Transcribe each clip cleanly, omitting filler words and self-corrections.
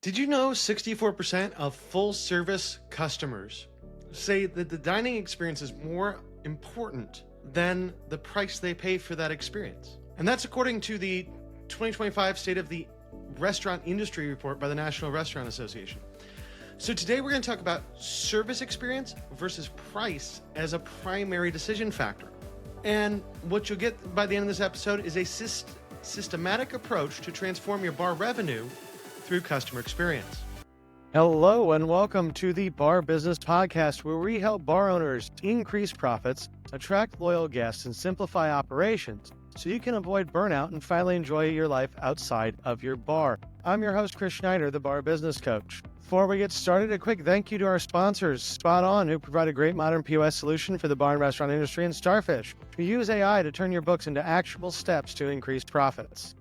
Did you know 64% of full service customers say that the dining experience is more important than the price they pay for that experience? And that's according to the 2025 State of the Restaurant Industry Report by the National Restaurant Association. So today we're going to talk about service experience versus price as a primary decision factor. And what you'll get by the end of this episode is a systematic approach to transform your bar revenue through customer experience. Hello and welcome to the Bar Business Podcast, where we help bar owners increase profits, attract loyal guests, and simplify operations so you can avoid burnout and finally enjoy your life outside of your bar. I'm your host, Chris Schneider, the Bar Business Coach. Before we get started, a quick thank you to our sponsors, Spot On, who provide a great modern POS solution for the bar and restaurant industry, and Starfish, who use AI to turn your books into actionable steps to increase profits.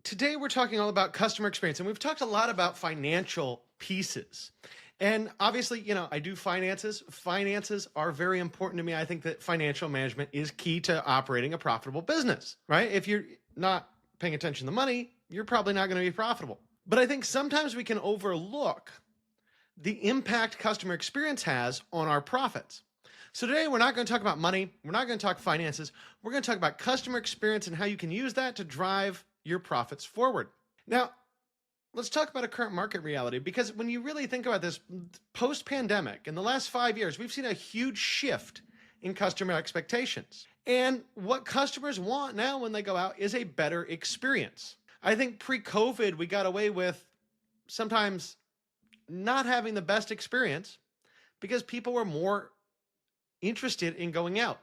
Today we're talking all about customer experience, and we've talked a lot about financial pieces. And obviously, I do finances. Finances are very important to me. I think that financial management is key to operating a profitable business, right? If you're not paying attention to the money, you're probably not going to be profitable. But I think sometimes we can overlook the impact customer experience has on our profits. So today we're not going to talk about money. We're not going to talk finances. We're going to talk about customer experience and how you can use that to drive your profits forward. Now, let's talk about a current market reality, because when you really think about this, post-pandemic, in the last 5 years, we've seen a huge shift in customer expectations. And what customers want now when they go out is a better experience. I think pre-COVID, we got away with sometimes not having the best experience because people were more interested in going out.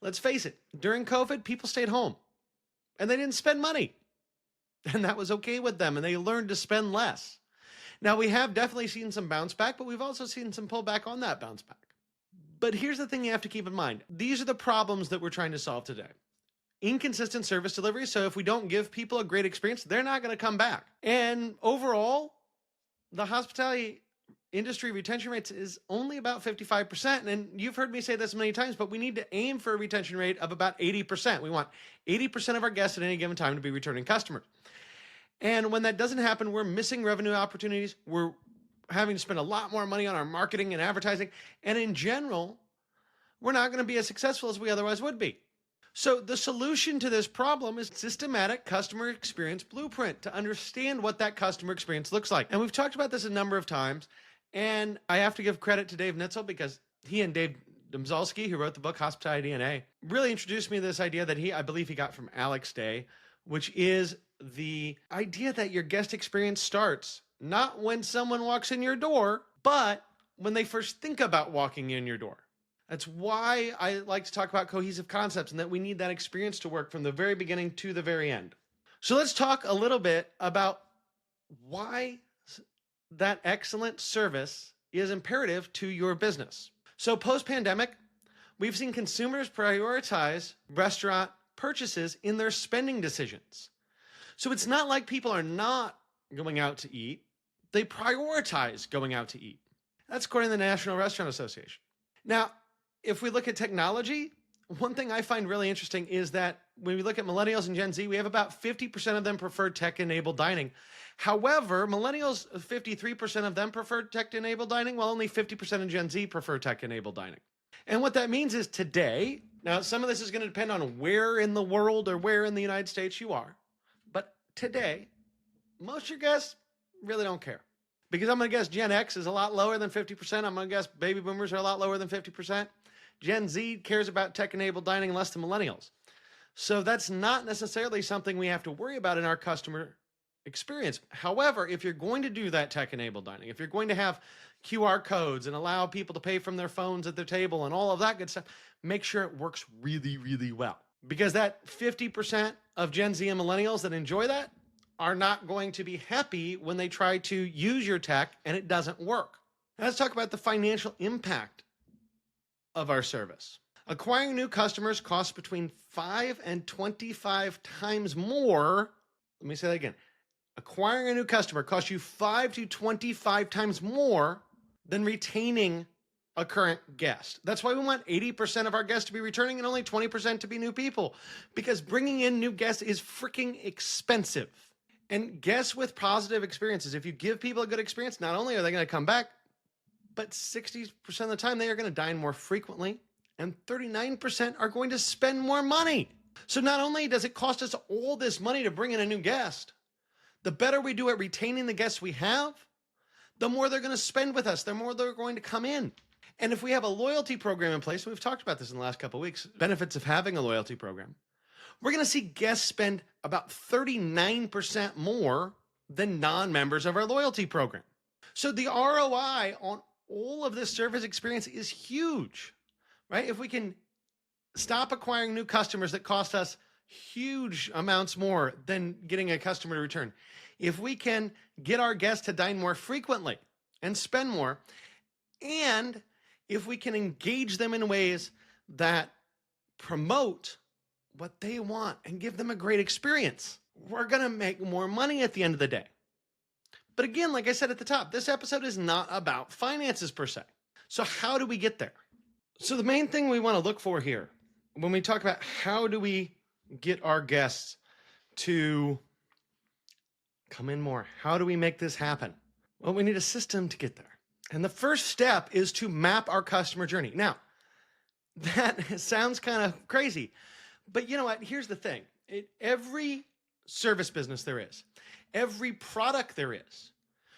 Let's face it, during COVID, people stayed home and they didn't spend money. And that was okay with them, and they learned to spend less. Now, we have definitely seen some bounce back, but we've also seen some pullback on that bounce back. But here's the thing you have to keep in mind. These are the problems that we're trying to solve today. Inconsistent service delivery. So if we don't give people a great experience, they're not going to come back. And overall, the hospitality industry retention rates is only about 55%. And you've heard me say this many times, but we need to aim for a retention rate of about 80%. We want 80% of our guests at any given time to be returning customers. And when that doesn't happen, we're missing revenue opportunities. We're having to spend a lot more money on our marketing and advertising. And in general, we're not going to be as successful as we otherwise would be. So the solution to this problem is systematic customer experience blueprint to understand what that customer experience looks like. And we've talked about this a number of times. And I have to give credit to Dave Nitzel, because he and Dave Domzalski, who wrote the book Hospitality DNA, really introduced me to this idea that I believe he got from Alex Day, which is the idea that your guest experience starts not when someone walks in your door, but when they first think about walking in your door. That's why I like to talk about cohesive concepts and that we need that experience to work from the very beginning to the very end. So let's talk a little bit about why that excellent service is imperative to your business. So post-pandemic, we've seen consumers prioritize restaurant purchases in their spending decisions. So it's not like people are not going out to eat. They prioritize going out to eat. That's according to the National Restaurant Association. Now, if we look at technology, one thing I find really interesting is that when we look at millennials and Gen Z, we have about 50% of them prefer tech-enabled dining. However, millennials, 53% of them prefer tech-enabled dining, while only 50% of Gen Z prefer tech-enabled dining. And what that means is today, now some of this is going to depend on where in the world or where in the United States you are, but today, most of your guests really don't care. Because I'm going to guess Gen X is a lot lower than 50%. I'm going to guess baby boomers are a lot lower than 50%. Gen Z cares about tech-enabled dining less than millennials. So that's not necessarily something we have to worry about in our customer experience. However, if you're going to do that tech-enabled dining, if you're going to have QR codes and allow people to pay from their phones at their table and all of that good stuff, make sure it works really, really well. Because that 50% of Gen Z and millennials that enjoy that are not going to be happy when they try to use your tech and it doesn't work. Now let's talk about the financial impact of our service. Acquiring new customers costs between 5 and 25 times more. Let me say that again. Acquiring a new customer costs you 5 to 25 times more than retaining a current guest. That's why we want 80% of our guests to be returning and only 20% to be new people, because bringing in new guests is freaking expensive. And guests with positive experiences, if you give people a good experience, not only are they going to come back, but 60% of the time they are going to dine more frequently, and 39% are going to spend more money. So not only does it cost us all this money to bring in a new guest, the better we do at retaining the guests we have, the more they're going to spend with us, the more they're going to come in. And if we have a loyalty program in place, and we've talked about this in the last couple of weeks, benefits of having a loyalty program, we're going to see guests spend about 39% more than non-members of our loyalty program. So the ROI on all of this service experience is huge, right? If we can stop acquiring new customers that cost us huge amounts more than getting a customer to return, if we can get our guests to dine more frequently and spend more, and if we can engage them in ways that promote what they want and give them a great experience, we're going to make more money at the end of the day. But again, like I said at the top, this episode is not about finances per se. So how do we get there? So the main thing we want to look for here, when we talk about how do we get our guests to come in more, how do we make this happen? Well, we need a system to get there. And the first step is to map our customer journey. Now, that sounds kind of crazy, but you know what? Here's the thing. Every service business there is, every product there is,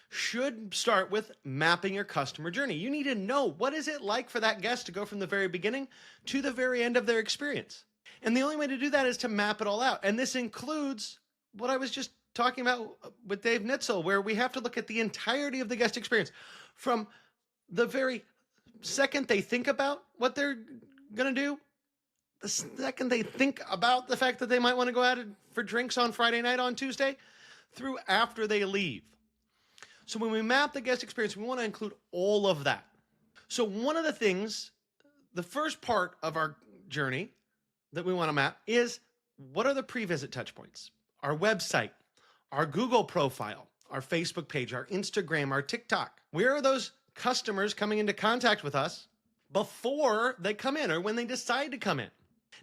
should start with mapping your customer journey. You need to know, what is it like for that guest to go from the very beginning to the very end of their experience? And the only way to do that is to map it all out. And this includes what I was just talking about with Dave Nitzel, where we have to look at the entirety of the guest experience from the very second they think about what they're going to do, the second they think about the fact that they might want to go out for drinks on Friday night on Tuesday, through after they leave. So when we map the guest experience, we want to include all of that. So one of the things, the first part of our journey that we want to map is, what are the pre-visit touch points? Our website, our Google profile, our Facebook page, our Instagram, our TikTok. Where are those customers coming into contact with us before they come in or when they decide to come in?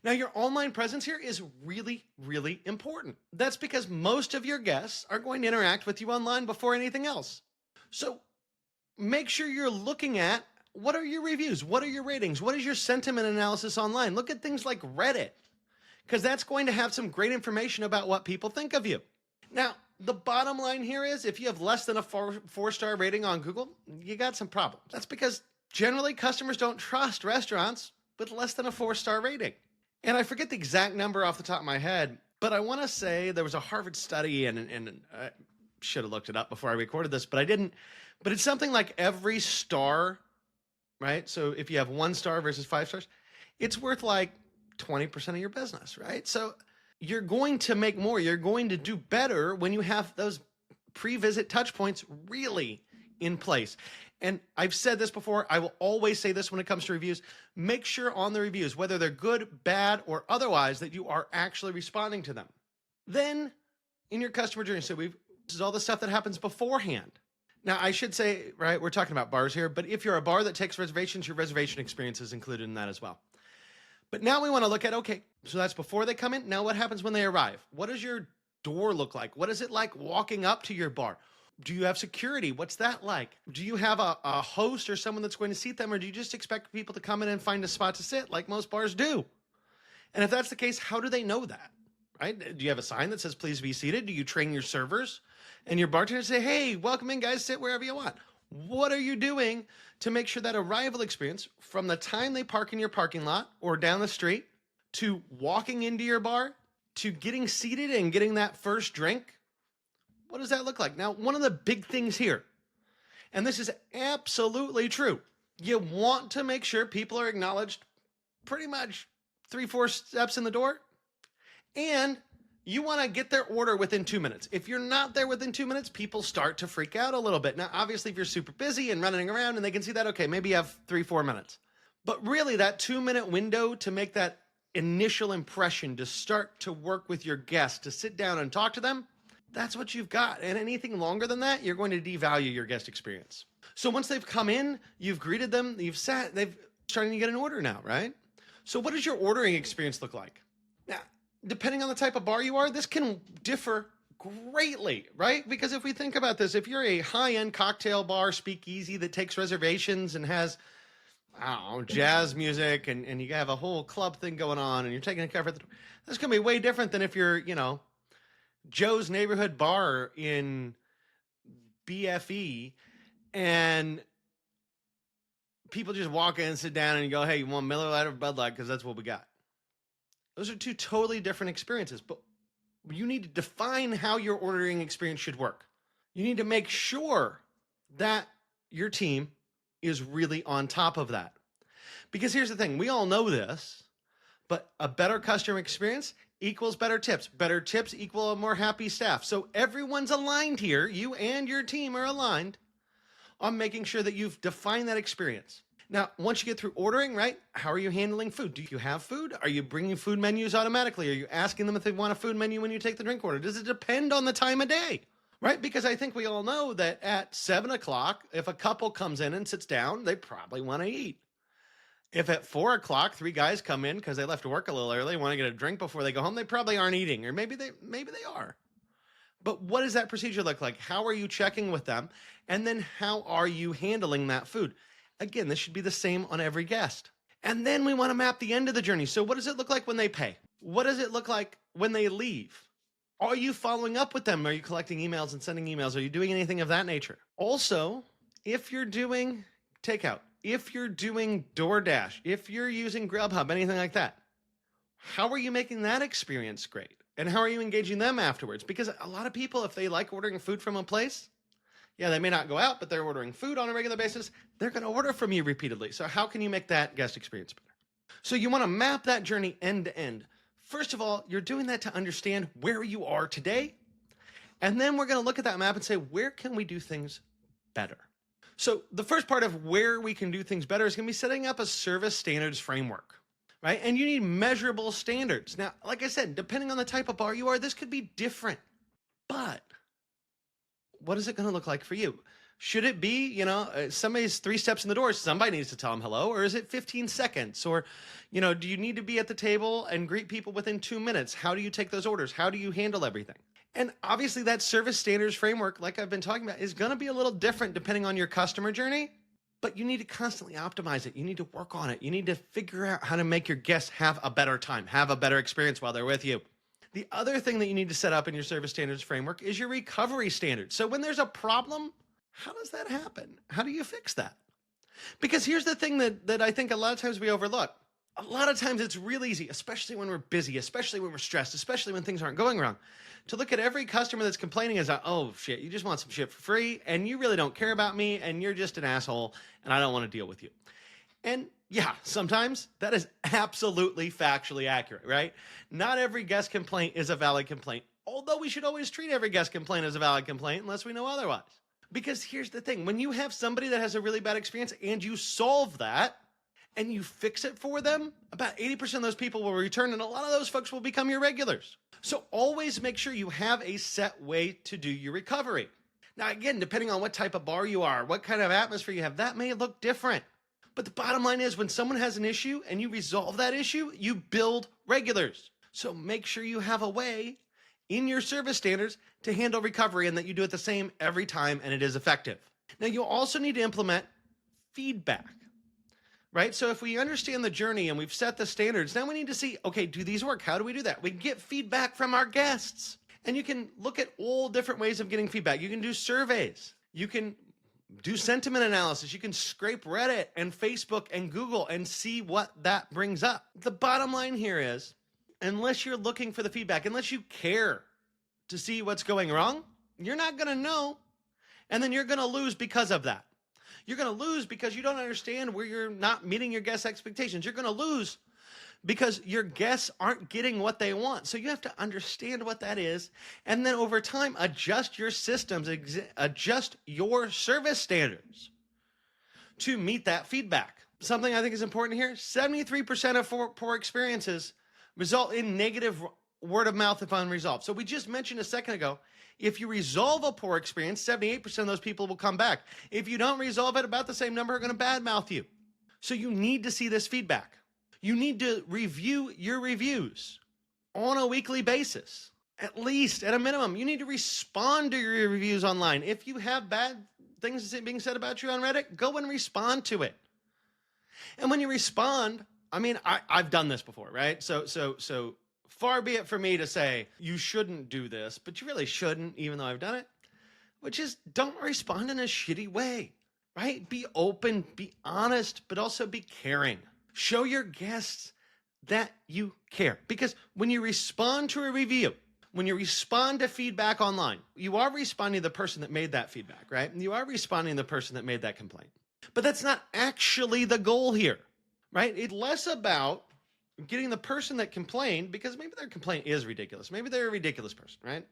Now, your online presence here is really, really important. That's because most of your guests are going to interact with you online before anything else. So make sure you're looking at, what are your reviews? What are your ratings? What is your sentiment analysis online? Look at things like Reddit, because that's going to have some great information about what people think of you. Now, the bottom line here is, if you have less than a four-star rating on Google, you got some problems. That's because generally customers don't trust restaurants with less than a 4-star rating. And I forget the exact number off the top of my head, but I want to say there was a Harvard study, and I should have looked it up before I recorded this, but I didn't. But it's something like every star, right? So if you have 1 star versus 5 stars, it's worth like 20% of your business, right? So you're going to make more. You're going to do better when you have those pre-visit touch points really in place. And I've said this before, I will always say this when it comes to reviews. Make sure on the reviews, whether they're good, bad, or otherwise, that you are actually responding to them. Then in your customer journey, so this is all the stuff that happens beforehand. Now, I should say, right, we're talking about bars here, but if you're a bar that takes reservations, your reservation experience is included in that as well. But now we want to look at, okay, so that's before they come in. Now what happens when they arrive? What does your door look like? What is it like walking up to your bar? Do you have security? What's that like? Do you have a host or someone that's going to seat them, or do you just expect people to come in and find a spot to sit like most bars do? And if that's the case, how do they know that, right? Do you have a sign that says, please be seated? Do you train your servers and your bartenders say, hey, welcome in, guys, sit wherever you want? What are you doing to make sure that arrival experience, from the time they park in your parking lot or down the street to walking into your bar to getting seated and getting that first drink, what does that look like? Now, one of the big things here, and this is absolutely true, you want to make sure people are acknowledged pretty much 3-4 steps in the door, and you want to get their order within 2 minutes. If you're not there within 2 minutes, people start to freak out a little bit. Now, obviously, if you're super busy and running around and they can see that, okay, maybe you have 3-4 minutes. But really, that 2-minute window to make that initial impression, to start to work with your guests, to sit down and talk to them, that's what you've got. And anything longer than that, you're going to devalue your guest experience. So once they've come in, you've greeted them, you've sat, they've starting to get an order now, right? So what does your ordering experience look like? Now, depending on the type of bar you are, this can differ greatly, right? Because if we think about this, if you're a high-end cocktail bar speakeasy that takes reservations and has, I don't know, jazz music, and you have a whole club thing going on and you're taking a cover, that's going to be way different than if you're, Joe's neighborhood bar in BFE and people just walk in and sit down and you go, hey, you want Miller Lite or Bud Light? Because that's what we got. Those are two totally different experiences, but you need to define how your ordering experience should work. You need to make sure that your team is really on top of that. Because here's the thing, we all know this, but a better customer experience equals better tips. Better tips equal a more happy staff. So everyone's aligned here. You and your team are aligned on making sure that you've defined that experience. Now, once you get through ordering, right, how are you handling food? Do you have food? Are you bringing food menus automatically? Are you asking them if they want a food menu when you take the drink order? Does it depend on the time of day? Right? Because I think we all know that at 7 o'clock, if a couple comes in and sits down, they probably want to eat. If at 4 o'clock, 3 guys come in because they left work a little early, want to get a drink before they go home, they probably aren't eating, or maybe they are. But what does that procedure look like? How are you checking with them? And then how are you handling that food? Again, this should be the same on every guest. And then we want to map the end of the journey. So what does it look like when they pay? What does it look like when they leave? Are you following up with them? Are you collecting emails and sending emails? Are you doing anything of that nature? Also, if you're doing takeout, if you're doing DoorDash, if you're using Grubhub, anything like that, how are you making that experience great? And how are you engaging them afterwards? Because a lot of people, if they like ordering food from a place, yeah, they may not go out, but they're ordering food on a regular basis. They're going to order from you repeatedly. So how can you make that guest experience better? So you want to map that journey end to end. First of all, you're doing that to understand where you are today. And then we're going to look at that map and say, where can we do things better? So the first part of where we can do things better is going to be setting up a service standards framework, right? And you need measurable standards. Now, like I said, depending on the type of bar you are, this could be different. But what is it going to look like for you? Should it be, somebody's 3 steps in the door, somebody needs to tell them hello, or is it 15 seconds? Or, do you need to be at the table and greet people within 2 minutes? How do you take those orders? How do you handle everything? And obviously that service standards framework, like I've been talking about, is going to be a little different depending on your customer journey, but you need to constantly optimize it. You need to work on it. You need to figure out how to make your guests have a better time, have a better experience while they're with you. The other thing that you need to set up in your service standards framework is your recovery standards. So when there's a problem, how does that happen? How do you fix that? Because here's the thing that I think a lot of times we overlook. A lot of times it's real easy, especially when we're busy, especially when we're stressed, especially when things aren't going wrong, to look at every customer that's complaining as, oh shit, you just want some shit for free and you really don't care about me and you're just an asshole and I don't want to deal with you. And yeah, sometimes that is absolutely factually accurate, right? Not every guest complaint is a valid complaint, although we should always treat every guest complaint as a valid complaint unless we know otherwise. Because here's the thing, when you have somebody that has a really bad experience and you solve that and you fix it for them, about 80% of those people will return and a lot of those folks will become your regulars. So always make sure you have a set way to do your recovery. Now again, depending on what type of bar you are, what kind of atmosphere you have, that may look different. But the bottom line is when someone has an issue and you resolve that issue, you build regulars. So make sure you have a way in your service standards to handle recovery and that you do it the same every time and it is effective. Now you also need to implement feedback, right? So if we understand the journey and we've set the standards, now we need to see, okay, do these work? How do we do that? We can get feedback from our guests. And you can look at all different ways of getting feedback. You can do surveys. You can do sentiment analysis. You can scrape Reddit and Facebook and Google and see what that brings up. The bottom line here is, unless you're looking for the feedback, unless you care to see what's going wrong, you're not going to know. And then you're going to lose because of that. You're going to lose because you don't understand where you're not meeting your guests' expectations. You're going to lose because your guests aren't getting what they want. So you have to understand what that is. And then over time, adjust your systems, adjust your service standards to meet that feedback. Something I think is important here, 73% of poor experiences result in negative word of mouth if unresolved. So we just mentioned a second ago, if you resolve a poor experience, 78% of those people will come back. If you don't resolve it, about the same number are going to badmouth you. So you need to see this feedback. You need to review your reviews on a weekly basis At least, at a minimum, you need to respond to your reviews online. If you have bad things being said about you on Reddit, go and respond to it. And when you respond, I mean, I've done this before, right? So far be it for me to say you shouldn't do this, but you really shouldn't, even though I've done it, which is don't respond in a shitty way, right? Be open, be honest, but also be caring. Show your guests that you care. Because when you respond to a review, when you respond to feedback online, you are responding to the person that made that feedback, right? And you are responding to the person that made that complaint. But that's not actually the goal here, right? It's less about getting the person that complained, because maybe their complaint is ridiculous. Maybe they're a ridiculous person, right?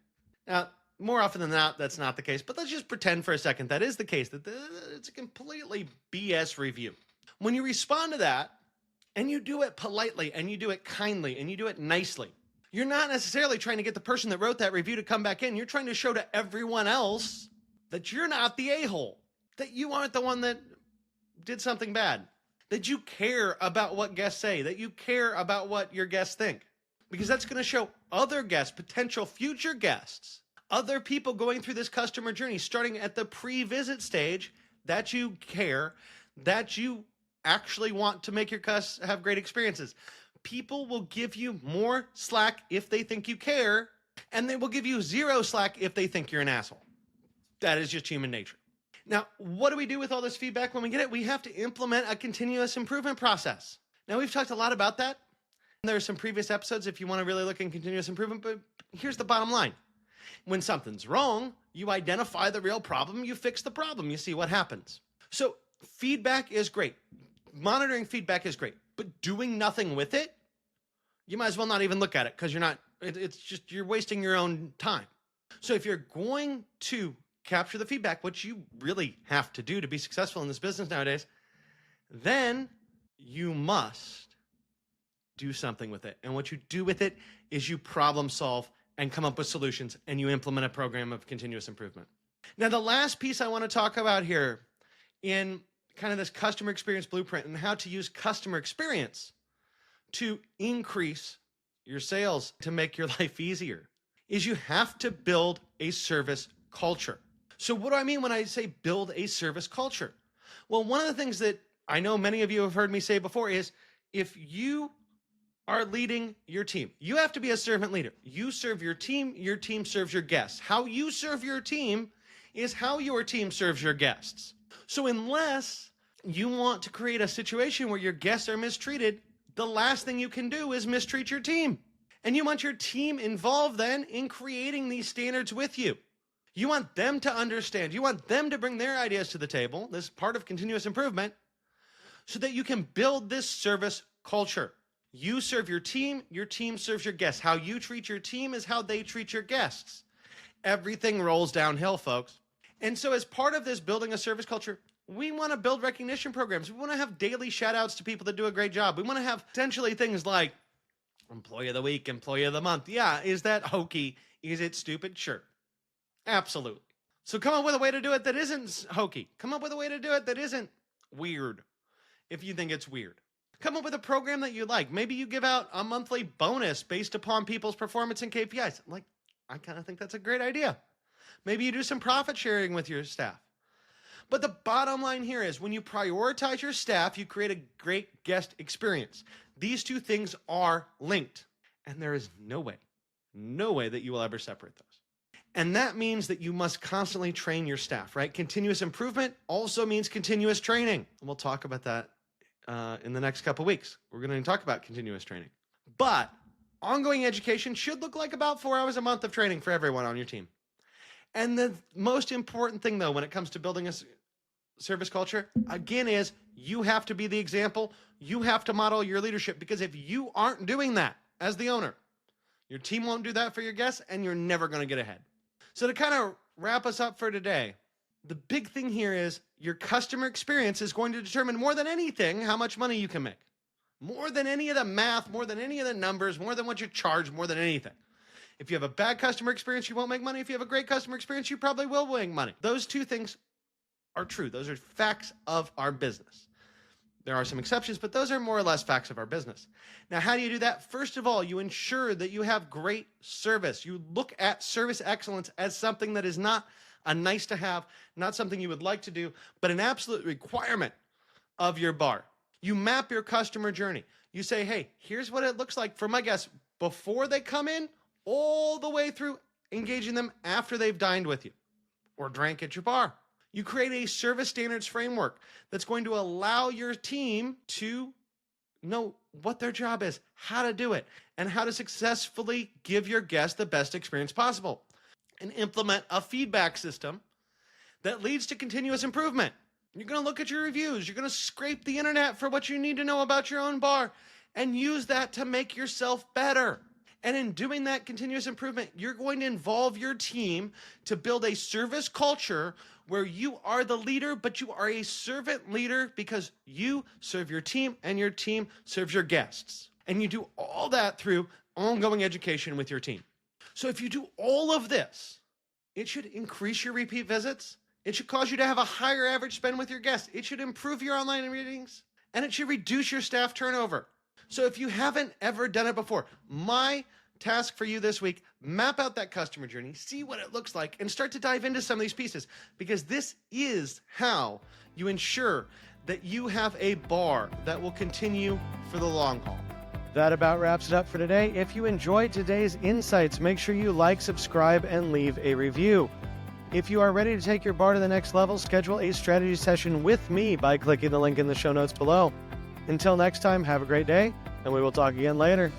Now, more often than not, that's not the case. But let's just pretend for a second that is the case, that it's a completely BS review. When you respond to that, and you do it politely, and you do it kindly, and you do it nicely, you're not necessarily trying to get the person that wrote that review to come back in. You're trying to show to everyone else that you're not the a-hole, that you aren't the one that did something bad, that you care about what guests say, that you care about what your guests think. Because that's going to show other guests, potential future guests, other people going through this customer journey, starting at the pre-visit stage, that you care, that you actually want to make your guests have great experiences. People will give you more slack if they think you care, and they will give you zero slack if they think you're an asshole. That is just human nature. Now, what do we do with all this feedback when we get it? We have to implement a continuous improvement process. Now, we've talked a lot about that. There are some previous episodes if you want to really look in continuous improvement, but here's the bottom line. When something's wrong, you identify the real problem, you fix the problem, you see what happens. So feedback is great. Monitoring feedback is great, but doing nothing with it, you might as well not even look at it, because you're wasting your own time. So if you're going to capture the feedback, which you really have to do to be successful in this business nowadays, then you must do something with it. And what you do with it is you problem solve and come up with solutions, and you implement a program of continuous improvement. Now, the last piece I want to talk about here in kind of this customer experience blueprint and how to use customer experience to increase your sales, to make your life easier, is you have to build a service culture. So what do I mean when I say build a service culture? Well, one of the things that I know many of you have heard me say before is, if you are leading your team, you have to be a servant leader. You serve your team serves your guests. How you serve your team is how your team serves your guests. So unless you want to create a situation where your guests are mistreated, the last thing you can do is mistreat your team. And you want your team involved then in creating these standards with you. You want them to understand. You want them to bring their ideas to the table, this part of continuous improvement, so that you can build this service culture. You serve your team serves your guests. How you treat your team is how they treat your guests. Everything rolls downhill, folks. And so as part of this building a service culture, we want to build recognition programs. We want to have daily shout outs to people that do a great job. We want to have potentially things like Employee of the Week, Employee of the Month. Yeah, is that hokey? Is it stupid? Sure. Absolutely. So come up with a way to do it that isn't hokey. Come up with a way to do it that isn't weird, if you think it's weird. Come up with a program that you like. Maybe you give out a monthly bonus based upon people's performance and KPIs. I kind of think that's a great idea. Maybe you do some profit sharing with your staff. But the bottom line here is, when you prioritize your staff, you create a great guest experience. These two things are linked, and there is no way that you will ever separate those. And that means that you must constantly train your staff, right? Continuous improvement also means continuous training. And we'll talk about that in the next couple weeks. We're going to talk about continuous training. But ongoing education should look like about 4 hours a month of training for everyone on your team. And the most important thing, though, when it comes to building a service culture, again, is you have to be the example. You have to model your leadership, because if you aren't doing that as the owner, your team won't do that for your guests, and you're never going to get ahead. So to kind of wrap us up for today, the big thing here is your customer experience is going to determine more than anything how much money you can make. More than any of the math, more than any of the numbers, more than what you charge, more than anything. If you have a bad customer experience, you won't make money. If you have a great customer experience, you probably will make money. Those two things are true. Those are facts of our business. There are some exceptions, but those are more or less facts of our business. Now, how do you do that? First of all, you ensure that you have great service. You look at service excellence as something that is not a nice to have, not something you would like to do, but an absolute requirement of your bar. You map your customer journey. You say, hey, here's what it looks like for my guests before they come in, all the way through engaging them after they've dined with you or drank at your bar. You create a service standards framework that's going to allow your team to know what their job is, how to do it, and how to successfully give your guests the best experience possible. And implement a feedback system that leads to continuous improvement. You're going to look at your reviews. You're going to scrape the internet for what you need to know about your own bar and use that to make yourself better. And in doing that continuous improvement, you're going to involve your team to build a service culture where you are the leader, but you are a servant leader because you serve your team and your team serves your guests. And you do all that through ongoing education with your team. So if you do all of this, it should increase your repeat visits. It should cause you to have a higher average spend with your guests. It should improve your online ratings, and it should reduce your staff turnover. So if you haven't ever done it before, my task for you this week, map out that customer journey, see what it looks like, and start to dive into some of these pieces, because this is how you ensure that you have a bar that will continue for the long haul. That about wraps it up for today. If you enjoyed today's insights, make sure you like, subscribe, and leave a review. If you are ready to take your bar to the next level, schedule a strategy session with me by clicking the link in the show notes below. Until next time, have a great day, and we will talk again later.